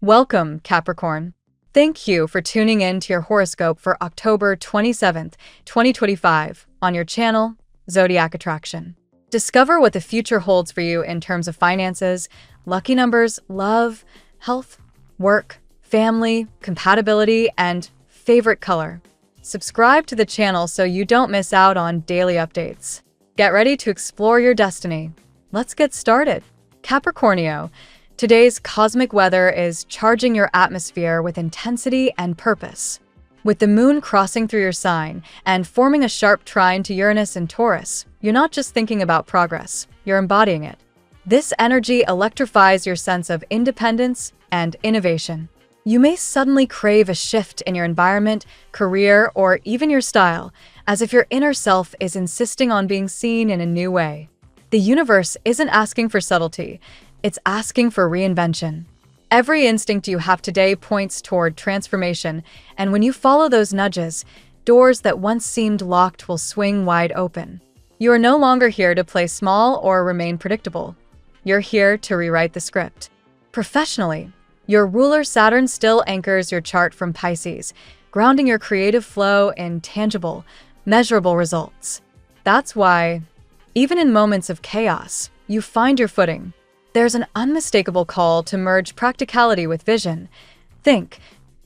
Welcome, Capricorn. Thank you for tuning in to your horoscope for October 27th, 2025, on your channel, Zodiac Attraction. Discover what the future holds for you in terms of finances, lucky numbers, love, health, work, family, compatibility, and favorite color. Subscribe to the channel so you don't miss out on daily updates. Get ready to explore your destiny. Let's get started. Capricornio, today's cosmic weather is charging your atmosphere with intensity and purpose. With the moon crossing through your sign and forming a sharp trine to Uranus and Taurus, you're not just thinking about progress, you're embodying it. This energy electrifies your sense of independence and innovation. You may suddenly crave a shift in your environment, career, or even your style, as if your inner self is insisting on being seen in a new way. The universe isn't asking for subtlety, it's asking for reinvention. Every instinct you have today points toward transformation, and when you follow those nudges, doors that once seemed locked will swing wide open. You are no longer here to play small or remain predictable. You're here to rewrite the script. Professionally, your ruler Saturn still anchors your chart from Pisces, grounding your creative flow in tangible, measurable results. That's why, even in moments of chaos, you find your footing. There's an unmistakable call to merge practicality with vision. Think,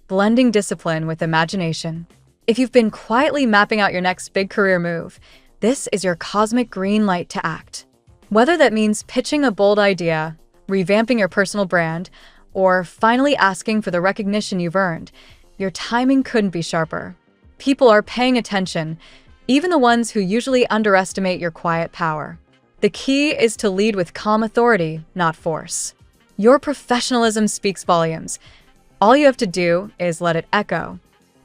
blending discipline with imagination. If you've been quietly mapping out your next big career move, this is your cosmic green light to act. Whether that means pitching a bold idea, revamping your personal brand, or finally asking for the recognition you've earned, your timing couldn't be sharper. People are paying attention, even the ones who usually underestimate your quiet power. The key is to lead with calm authority, not force. Your professionalism speaks volumes. All you have to do is let it echo.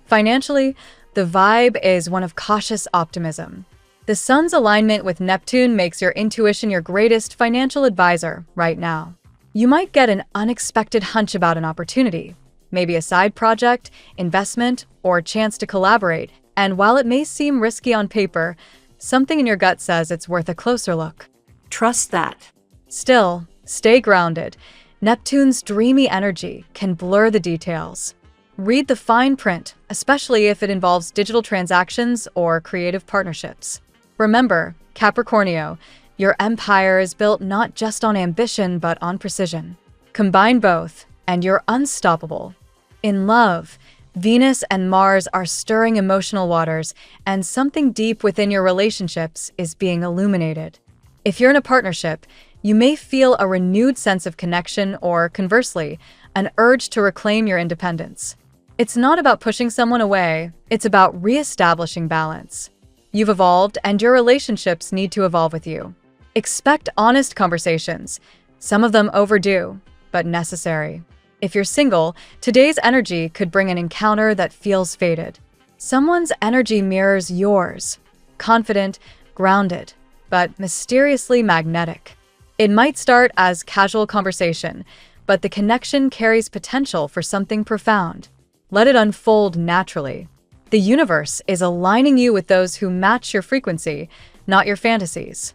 Financially, the vibe is one of cautious optimism. The sun's alignment with Neptune makes your intuition your greatest financial advisor right now. You might get an unexpected hunch about an opportunity, maybe a side project, investment, or a chance to collaborate, and while it may seem risky on paper, something in your gut says it's worth a closer look. Trust that. Still, stay grounded. Neptune's dreamy energy can blur the details. Read the fine print, especially if it involves digital transactions or creative partnerships. Remember, Capricornio, your empire is built not just on ambition but on precision. Combine both, and you're unstoppable. In love, Venus and Mars are stirring emotional waters, and something deep within your relationships is being illuminated. If you're in a partnership, you may feel a renewed sense of connection or, conversely, an urge to reclaim your independence. It's not about pushing someone away, it's about re-establishing balance. You've evolved, and your relationships need to evolve with you. Expect honest conversations, some of them overdue, but necessary. If you're single, today's energy could bring an encounter that feels fated. Someone's energy mirrors yours, confident, grounded, but mysteriously magnetic. It might start as casual conversation, but the connection carries potential for something profound. Let it unfold naturally. The universe is aligning you with those who match your frequency, not your fantasies.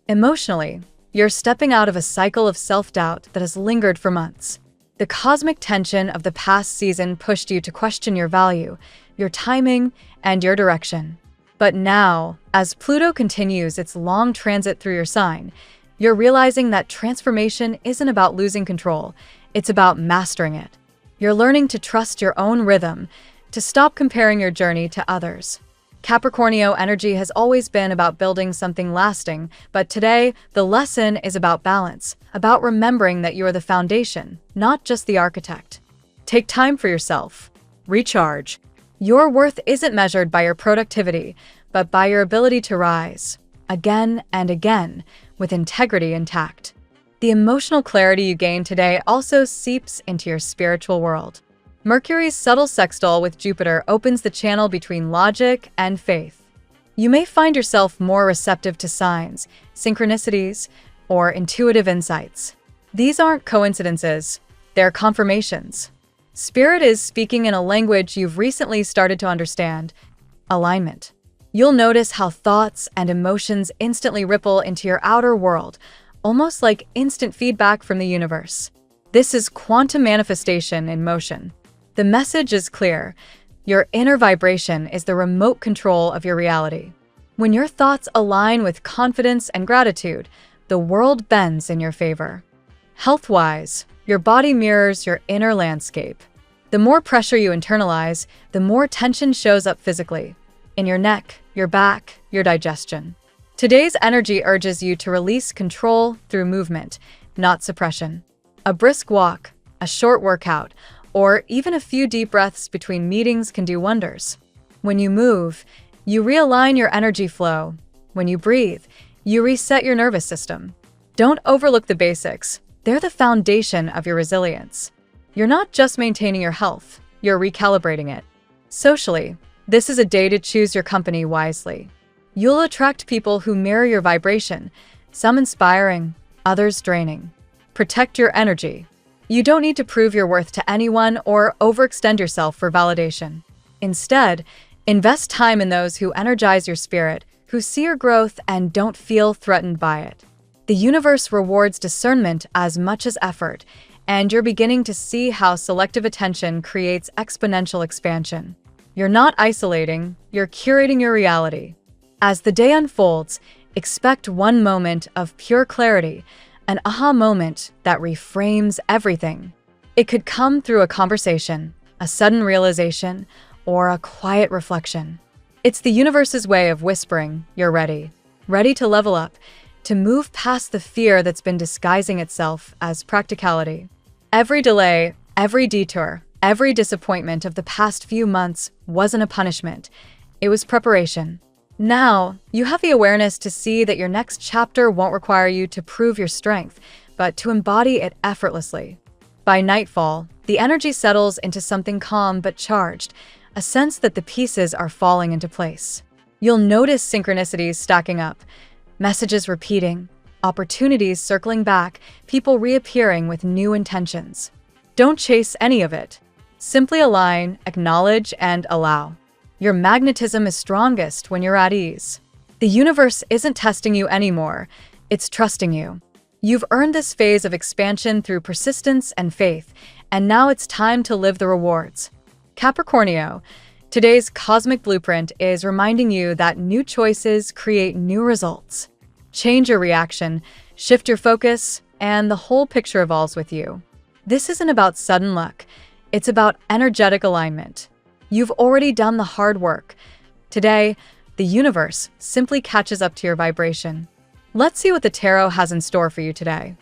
Emotionally, you're stepping out of a cycle of self-doubt that has lingered for months. The cosmic tension of the past season pushed you to question your value, your timing, and your direction. But now, as Pluto continues its long transit through your sign, you're realizing that transformation isn't about losing control, it's about mastering it. You're learning to trust your own rhythm, to stop comparing your journey to others. Capricornio energy has always been about building something lasting, but today, the lesson is about balance, about remembering that you are the foundation, not just the architect. Take time for yourself. Recharge. Your worth isn't measured by your productivity, but by your ability to rise, again and again, with integrity intact. The emotional clarity you gain today also seeps into your spiritual world. Mercury's subtle sextile with Jupiter opens the channel between logic and faith. You may find yourself more receptive to signs, synchronicities, or intuitive insights. These aren't coincidences, they're confirmations. Spirit is speaking in a language you've recently started to understand: alignment. You'll notice how thoughts and emotions instantly ripple into your outer world, almost like instant feedback from the universe. This is quantum manifestation in motion. The message is clear. Your inner vibration is the remote control of your reality. When your thoughts align with confidence and gratitude, the world bends in your favor. Health-wise, your body mirrors your inner landscape. The more pressure you internalize, the more tension shows up physically, in your neck, your back, your digestion. Today's energy urges you to release control through movement, not suppression. A brisk walk, a short workout, or even a few deep breaths between meetings can do wonders. When you move, you realign your energy flow. When you breathe, you reset your nervous system. Don't overlook the basics. They're the foundation of your resilience. You're not just maintaining your health, you're recalibrating it. Socially, this is a day to choose your company wisely. You'll attract people who mirror your vibration, some inspiring, others draining. Protect your energy. You don't need to prove your worth to anyone or overextend yourself for validation. Instead, invest time in those who energize your spirit, who see your growth and don't feel threatened by it. The universe rewards discernment as much as effort, and you're beginning to see how selective attention creates exponential expansion. You're not isolating, you're curating your reality. As the day unfolds, expect one moment of pure clarity, an aha moment that reframes everything. It could come through a conversation, a sudden realization, or a quiet reflection. It's the universe's way of whispering, you're ready. Ready to level up, to move past the fear that's been disguising itself as practicality. Every delay, every detour, every disappointment of the past few months wasn't a punishment. It was preparation. Now, you have the awareness to see that your next chapter won't require you to prove your strength, but to embody it effortlessly. By nightfall, the energy settles into something calm but charged, a sense that the pieces are falling into place. You'll notice synchronicities stacking up, messages repeating, opportunities circling back, people reappearing with new intentions. Don't chase any of it. Simply align, acknowledge, and allow. Your magnetism is strongest when you're at ease. The universe isn't testing you anymore, it's trusting you. You've earned this phase of expansion through persistence and faith, and now it's time to live the rewards. Capricornio, today's cosmic blueprint is reminding you that new choices create new results. Change your reaction, shift your focus, and the whole picture evolves with you. This isn't about sudden luck, it's about energetic alignment. You've already done the hard work. Today, the universe simply catches up to your vibration. Let's see what the tarot has in store for you today.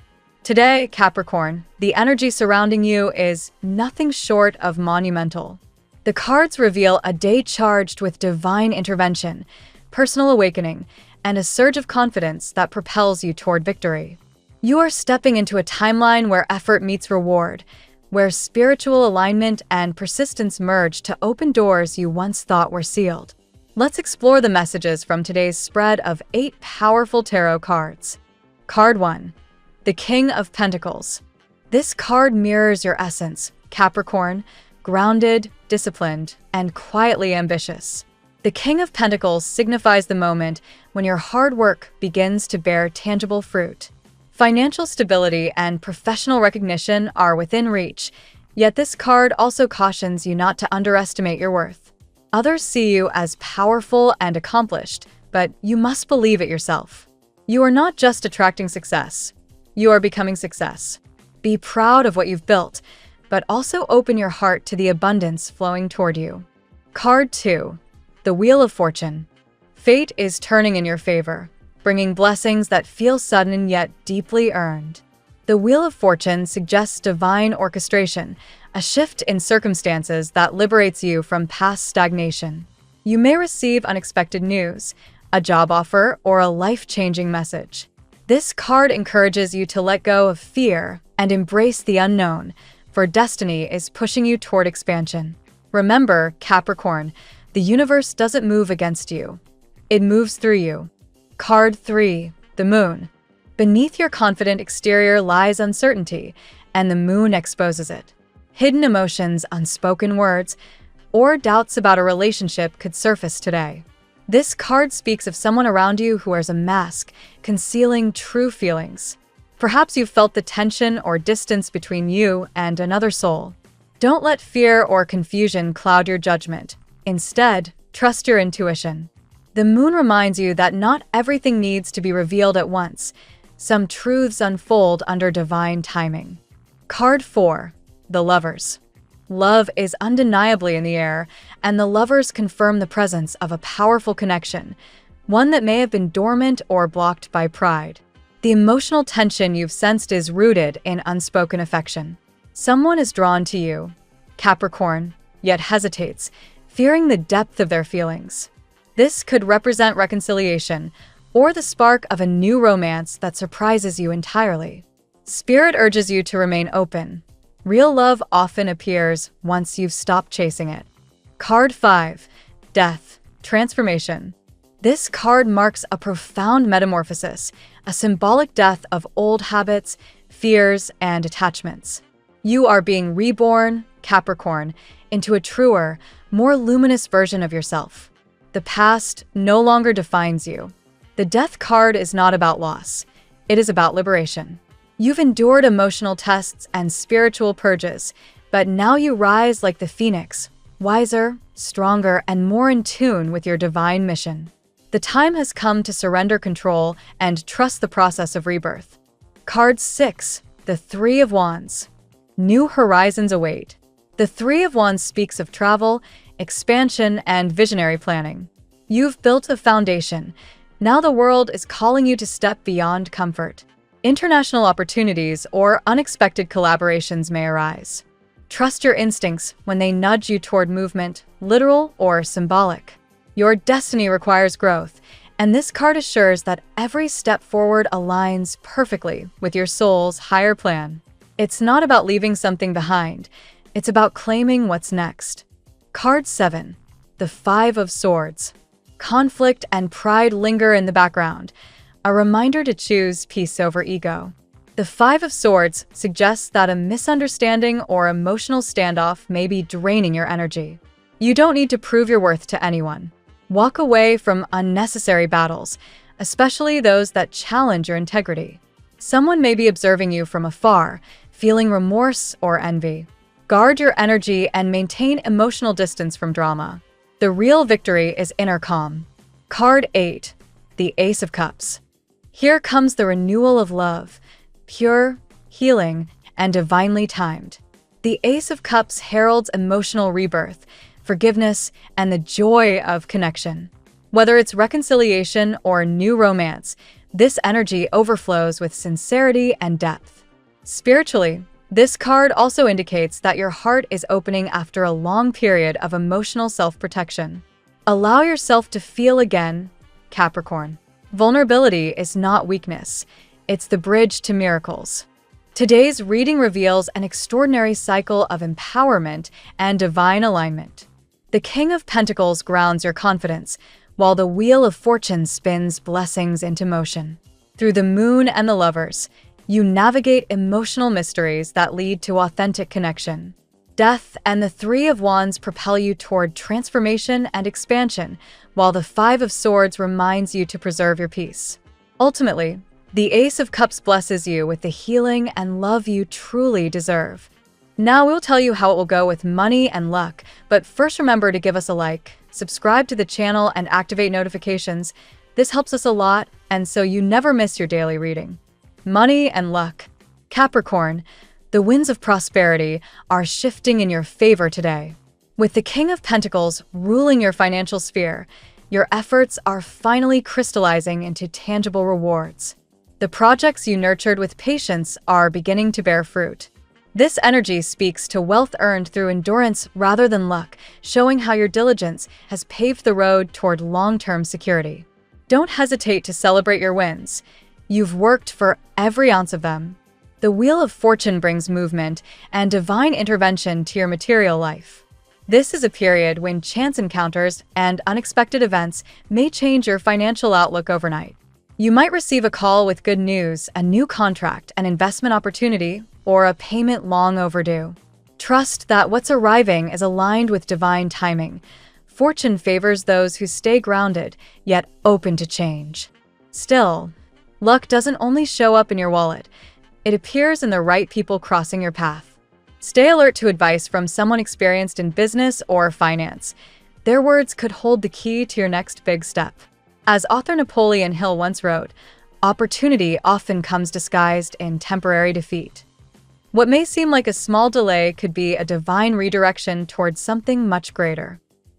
Today, Capricorn, the energy surrounding you is nothing short of monumental. The cards reveal a day charged with divine intervention, personal awakening, and a surge of confidence that propels you toward victory. You are stepping into a timeline where effort meets reward, where spiritual alignment and persistence merge to open doors you once thought were sealed. Let's explore the messages from today's spread of 8 powerful tarot cards. Card 1. The King of Pentacles. This card mirrors your essence, Capricorn, grounded, disciplined, and quietly ambitious. The King of Pentacles signifies the moment when your hard work begins to bear tangible fruit. Financial stability and professional recognition are within reach, yet this card also cautions you not to underestimate your worth. Others see you as powerful and accomplished, but you must believe it yourself. You are not just attracting success, you are becoming success. Be proud of what you've built, but also open your heart to the abundance flowing toward you. Card 2. The Wheel of Fortune. Fate is turning in your favor, bringing blessings that feel sudden yet deeply earned. The Wheel of Fortune suggests divine orchestration, a shift in circumstances that liberates you from past stagnation. You may receive unexpected news, a job offer, or a life-changing message. This card encourages you to let go of fear and embrace the unknown, for destiny is pushing you toward expansion. Remember, Capricorn, the universe doesn't move against you. It moves through you. Card 3. The Moon. Beneath your confident exterior lies uncertainty, and the moon exposes it. Hidden emotions, unspoken words, or doubts about a relationship could surface today. This card speaks of someone around you who wears a mask, concealing true feelings. Perhaps you've felt the tension or distance between you and another soul. Don't let fear or confusion cloud your judgment. Instead, trust your intuition. The moon reminds you that not everything needs to be revealed at once. Some truths unfold under divine timing. Card 4. The Lovers. Love is undeniably in the air, and the Lovers confirm the presence of a powerful connection, one that may have been dormant or blocked by pride. The emotional tension you've sensed is rooted in unspoken affection. Someone is drawn to you, Capricorn, yet hesitates, fearing the depth of their feelings. This could represent reconciliation or the spark of a new romance that surprises you entirely. Spirit urges you to remain open. Real love often appears once you've stopped chasing it. Card 5. Death. Transformation. This card marks a profound metamorphosis, a symbolic death of old habits, fears, and attachments. You are being reborn, Capricorn, into a truer, more luminous version of yourself. The past no longer defines you. The Death card is not about loss. It is about liberation. You've endured emotional tests and spiritual purges, but now you rise like the phoenix, wiser, stronger, and more in tune with your divine mission. The time has come to surrender control and trust the process of rebirth. Card 6. The Three of Wands. New horizons await. The Three of Wands speaks of travel, expansion, and visionary planning. You've built a foundation. Now the world is calling you to step beyond comfort. International opportunities or unexpected collaborations may arise. Trust your instincts when they nudge you toward movement, literal or symbolic. Your destiny requires growth, and this card assures that every step forward aligns perfectly with your soul's higher plan. It's not about leaving something behind. It's about claiming what's next. Card 7. The Five of Swords. Conflict and pride linger in the background, a reminder to choose peace over ego. The Five of Swords suggests that a misunderstanding or emotional standoff may be draining your energy. You don't need to prove your worth to anyone. Walk away from unnecessary battles, especially those that challenge your integrity. Someone may be observing you from afar, feeling remorse or envy. Guard your energy and maintain emotional distance from drama. The real victory is inner calm. Card 8. The Ace of Cups. Here comes the renewal of love, pure, healing, and divinely timed. The Ace of Cups heralds emotional rebirth, forgiveness, and the joy of connection. Whether it's reconciliation or new romance, this energy overflows with sincerity and depth. Spiritually, this card also indicates that your heart is opening after a long period of emotional self-protection. Allow yourself to feel again, Capricorn. Vulnerability is not weakness. It's the bridge to miracles. Today's reading reveals an extraordinary cycle of empowerment and divine alignment. The King of Pentacles grounds your confidence, while the Wheel of Fortune spins blessings into motion. Through the Moon and the Lovers, you navigate emotional mysteries that lead to authentic connection. Death and the Three of Wands propel you toward transformation and expansion, while the Five of Swords reminds you to preserve your peace. Ultimately, the Ace of Cups blesses you with the healing and love you truly deserve. Now we'll tell you how it will go with money and luck, but first remember to give us a like, subscribe to the channel, and activate notifications. This helps us a lot, and so you never miss your daily reading. Money and luck. Capricorn, the winds of prosperity are shifting in your favor today. With the King of Pentacles ruling your financial sphere, your efforts are finally crystallizing into tangible rewards. The projects you nurtured with patience are beginning to bear fruit. This energy speaks to wealth earned through endurance rather than luck, showing how your diligence has paved the road toward long-term security. Don't hesitate to celebrate your wins. You've worked for every ounce of them. The Wheel of Fortune brings movement and divine intervention to your material life. This is a period when chance encounters and unexpected events may change your financial outlook overnight. You might receive a call with good news, a new contract, an investment opportunity, or a payment long overdue. Trust that what's arriving is aligned with divine timing. Fortune favors those who stay grounded, yet open to change. Still, luck doesn't only show up in your wallet. It appears in the right people crossing your path. Stay alert to advice from someone experienced in business or finance. Their words could hold the key to your next big step. As author Napoleon Hill once wrote, opportunity often comes disguised in temporary defeat. What may seem like a small delay could be a divine redirection towards something much greater.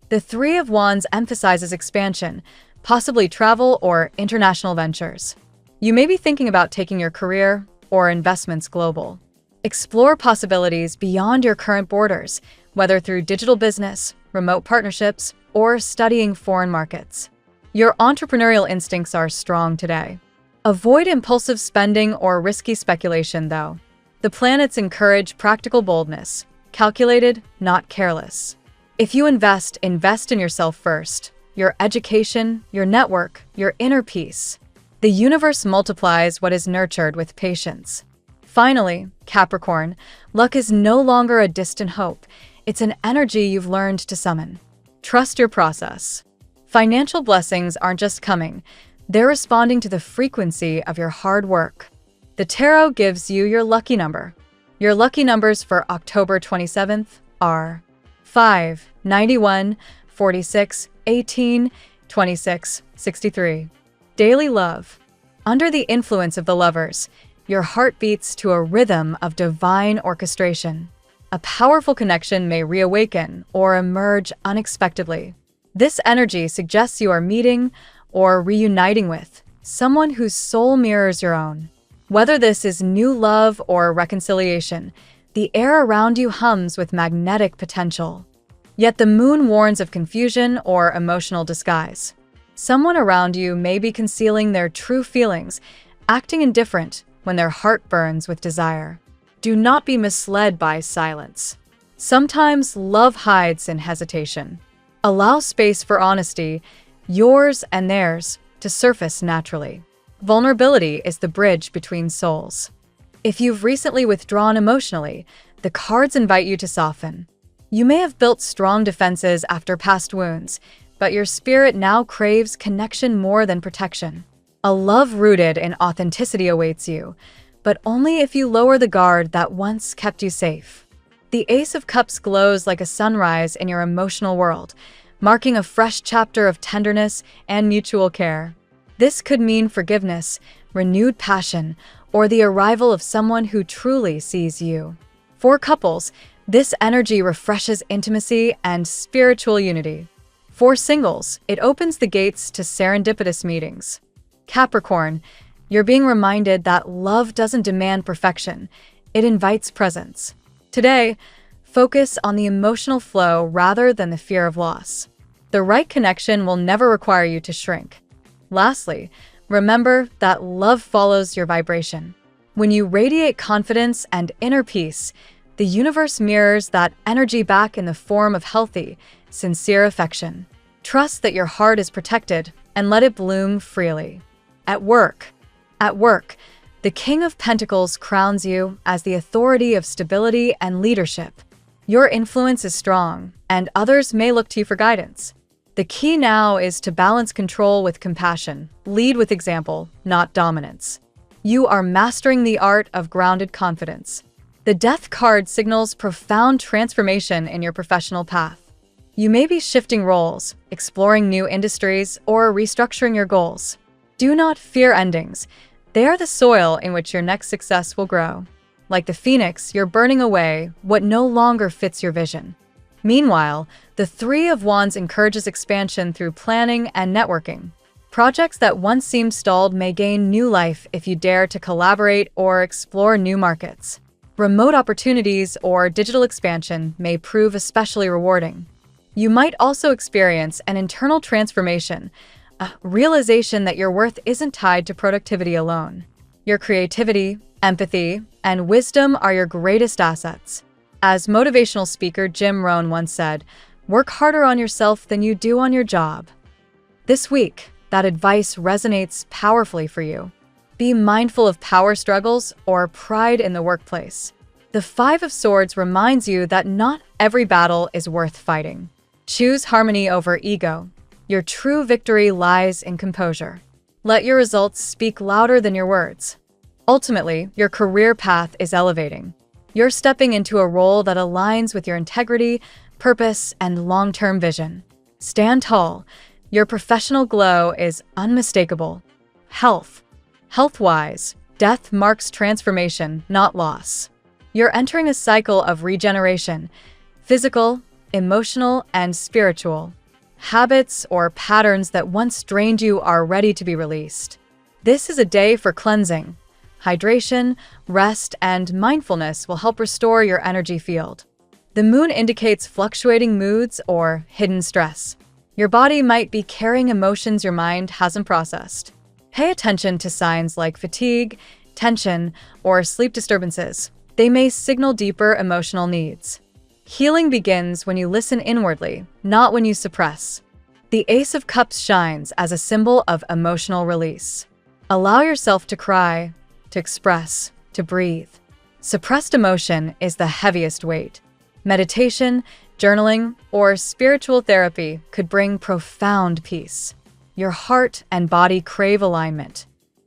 The Three of Wands emphasizes expansion, possibly travel or international ventures. You may be thinking about taking your career or investments global. Explore possibilities beyond your current borders, whether through digital business, remote partnerships, or studying foreign markets. Your entrepreneurial instincts are strong today. Avoid impulsive spending or risky speculation, though. The planets encourage practical boldness, calculated, not careless. If you invest in yourself first, your education, your network, your inner peace. The universe multiplies what is nurtured with patience. Finally, Capricorn, luck is no longer a distant hope. It's an energy you've learned to summon. Trust your process. Financial blessings aren't just coming, they're responding to the frequency of your hard work. The tarot gives you your lucky number. Your lucky numbers for October 27th are 5, 91, 46, 18, 26, 63. Daily love. Under the influence of the lovers, your heart beats to a rhythm of divine orchestration. A powerful connection may reawaken or emerge unexpectedly. This energy suggests you are meeting or reuniting with someone whose soul mirrors your own. Whether this is new love or reconciliation, the air around you hums with magnetic potential. Yet the moon warns of confusion or emotional disguise. Someone around you may be concealing their true feelings, acting indifferent when their heart burns with desire. Do not be misled by silence. Sometimes love hides in hesitation. Allow space for honesty, yours and theirs, to surface naturally. Vulnerability is the bridge between souls. If you've recently withdrawn emotionally, the cards invite you to soften. You may have built strong defenses after past wounds, but your spirit now craves connection more than protection. A love rooted in authenticity awaits you, but only if you lower the guard that once kept you safe. The Ace of Cups glows like a sunrise in your emotional world, marking a fresh chapter of tenderness and mutual care. This could mean forgiveness, renewed passion, or the arrival of someone who truly sees you. For couples, this energy refreshes intimacy and spiritual unity. For singles, it opens the gates to serendipitous meetings. Capricorn, you're being reminded that love doesn't demand perfection, it invites presence. Today, focus on the emotional flow rather than the fear of loss. The right connection will never require you to shrink. Lastly, remember that love follows your vibration. When you radiate confidence and inner peace, the universe mirrors that energy back in the form of healthy, sincere affection. Trust that your heart is protected and let it bloom freely. At work, the King of Pentacles crowns you as the authority of stability and leadership. Your influence is strong, and others may look to you for guidance. The key now is to balance control with compassion, lead with example, not dominance. You are mastering the art of grounded confidence. The Death card signals profound transformation in your professional path. You may be shifting roles, exploring new industries, or restructuring your goals. Do not fear endings. They are the soil in which your next success will grow. Like the phoenix, you're burning away what no longer fits your vision. Meanwhile, the Three of Wands encourages expansion through planning and networking. Projects that once seemed stalled may gain new life if you dare to collaborate or explore new markets. Remote opportunities or digital expansion may prove especially rewarding. You might also experience an internal transformation, a realization that your worth isn't tied to productivity alone. Your creativity, empathy, and wisdom are your greatest assets. As motivational speaker Jim Rohn once said, "Work harder on yourself than you do on your job." This week, that advice resonates powerfully for you. Be mindful of power struggles or pride in the workplace. The Five of Swords reminds you that not every battle is worth fighting. Choose harmony over ego. Your true victory lies in composure. Let your results speak louder than your words. Ultimately, your career path is elevating. You're stepping into a role that aligns with your integrity, purpose, and long-term vision. Stand tall. Your professional glow is unmistakable. Health. Health-wise, death marks transformation, not loss. You're entering a cycle of regeneration, physical, emotional, and spiritual. Habits or patterns that once drained you are ready to be released. This is a day for cleansing. Hydration, rest, and mindfulness will help restore your energy field. The moon indicates fluctuating moods or hidden stress. Your body might be carrying emotions your mind hasn't processed. Pay attention to signs like fatigue, tension, or sleep disturbances. They may signal deeper emotional needs. Healing begins when you listen inwardly, not when you suppress. The Ace of Cups shines as a symbol of emotional release. Allow yourself to cry, to express, to breathe. Suppressed emotion is the heaviest weight. Meditation, journaling, or spiritual therapy could bring profound peace. Your heart and body crave alignment.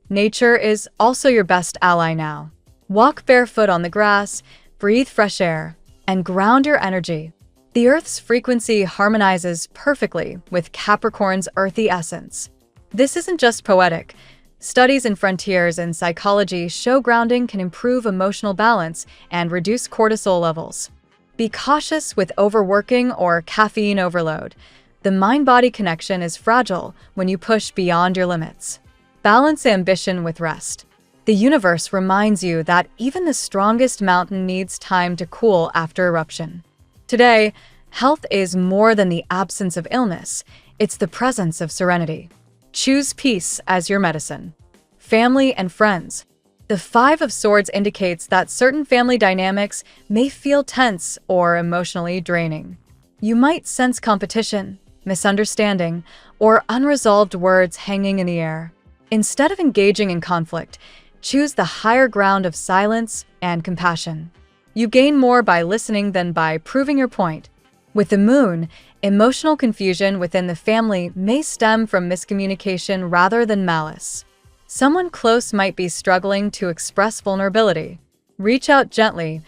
Nature is also your best ally now. Walk barefoot on the grass, breathe fresh air, and ground your energy. The Earth's frequency harmonizes perfectly with Capricorn's earthy essence. This isn't just poetic. Studies and frontiers in psychology show grounding can improve emotional balance and reduce cortisol levels. Be cautious with overworking or caffeine overload. The mind-body connection is fragile when you push beyond your limits. Balance ambition with rest. The universe reminds you that even the strongest mountain needs time to cool after eruption. Today, health is more than the absence of illness, it's the presence of serenity. Choose peace as your medicine. Family and friends. The Five of Swords indicates that certain family dynamics may feel tense or emotionally draining. You might sense competition, misunderstanding, or unresolved words hanging in the air. Instead of engaging in conflict, choose the higher ground of silence and compassion. You gain more by listening than by proving your point. With the moon, emotional confusion within the family may stem from miscommunication rather than malice. Someone close might be struggling to express vulnerability. Reach out gently,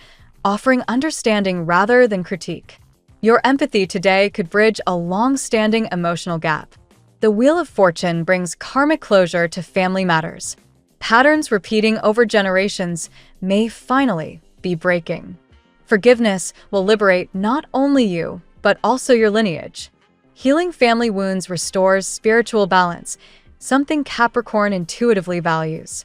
offering understanding rather than critique. Your empathy today could bridge a long-standing emotional gap. The Wheel of Fortune brings karmic closure to family matters. Patterns repeating over generations may finally be breaking. Forgiveness will liberate not only you, but also your lineage. Healing family wounds restores spiritual balance, something Capricorn intuitively values.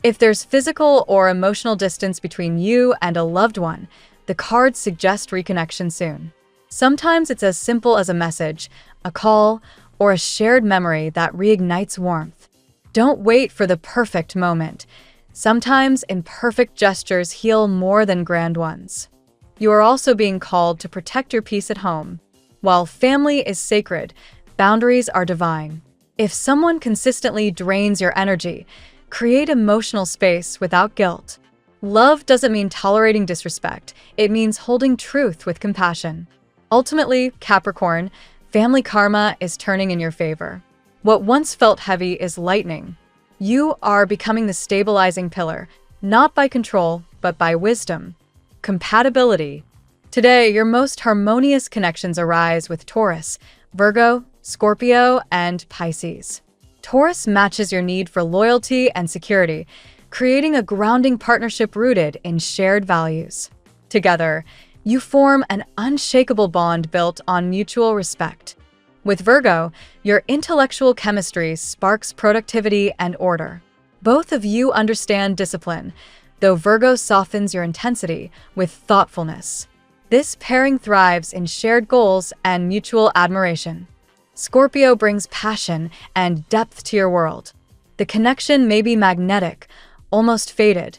If there's physical or emotional distance between you and a loved one, the cards suggest reconnection soon. Sometimes it's as simple as a message, a call, or a shared memory that reignites warmth. Don't wait for the perfect moment. Sometimes imperfect gestures heal more than grand ones. You are also being called to protect your peace at home. While family is sacred, boundaries are divine. If someone consistently drains your energy, create emotional space without guilt. Love doesn't mean tolerating disrespect. It means holding truth with compassion. Ultimately, Capricorn, family karma is turning in your favor. What once felt heavy is lightening. You are becoming the stabilizing pillar, not by control, but by wisdom. Compatibility. Today, your most harmonious connections arise with Taurus, Virgo, Scorpio, and Pisces. Taurus matches your need for loyalty and security, creating a grounding partnership rooted in shared values. Together, you form an unshakable bond built on mutual respect. With Virgo, your intellectual chemistry sparks productivity and order. Both of you understand discipline, though Virgo softens your intensity with thoughtfulness. This pairing thrives in shared goals and mutual admiration. Scorpio brings passion and depth to your world. The connection may be magnetic, almost fated,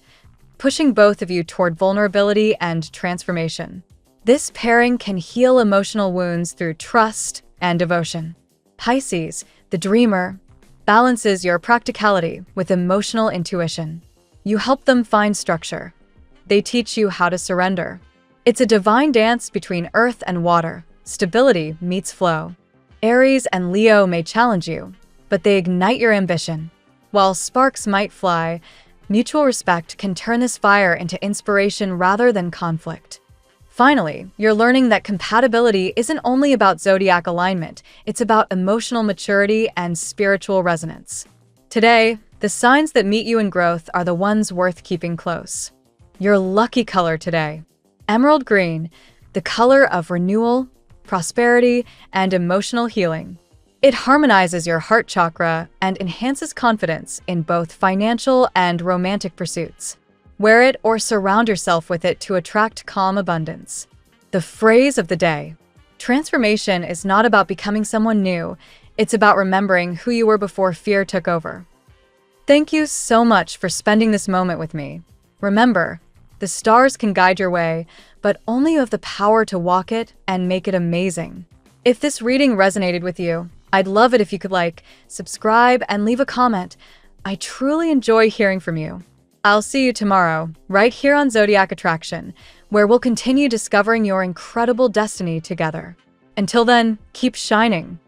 pushing both of you toward vulnerability and transformation. This pairing can heal emotional wounds through trust and devotion. Pisces, the dreamer, balances your practicality with emotional intuition. You help them find structure. They teach you how to surrender. It's a divine dance between earth and water. Stability meets flow. Aries and Leo may challenge you, but they ignite your ambition. While sparks might fly, Mutual respect can turn this fire into inspiration rather than conflict. Finally, you're learning that compatibility isn't only about zodiac alignment, it's about emotional maturity and spiritual resonance. Today, the signs that meet you in growth are the ones worth keeping close. Your lucky color today: emerald green, the color of renewal, prosperity, and emotional healing. It harmonizes your heart chakra and enhances confidence in both financial and romantic pursuits. Wear it or surround yourself with it to attract calm abundance. The phrase of the day: transformation is not about becoming someone new, it's about remembering who you were before fear took over. Thank you so much for spending this moment with me. Remember, the stars can guide your way, but only you have the power to walk it and make it amazing. If this reading resonated with you, I'd love it if you could like, subscribe, and leave a comment. I truly enjoy hearing from you. I'll see you tomorrow, right here on Zodiac Attraction, where we'll continue discovering your incredible destiny together. Until then, keep shining.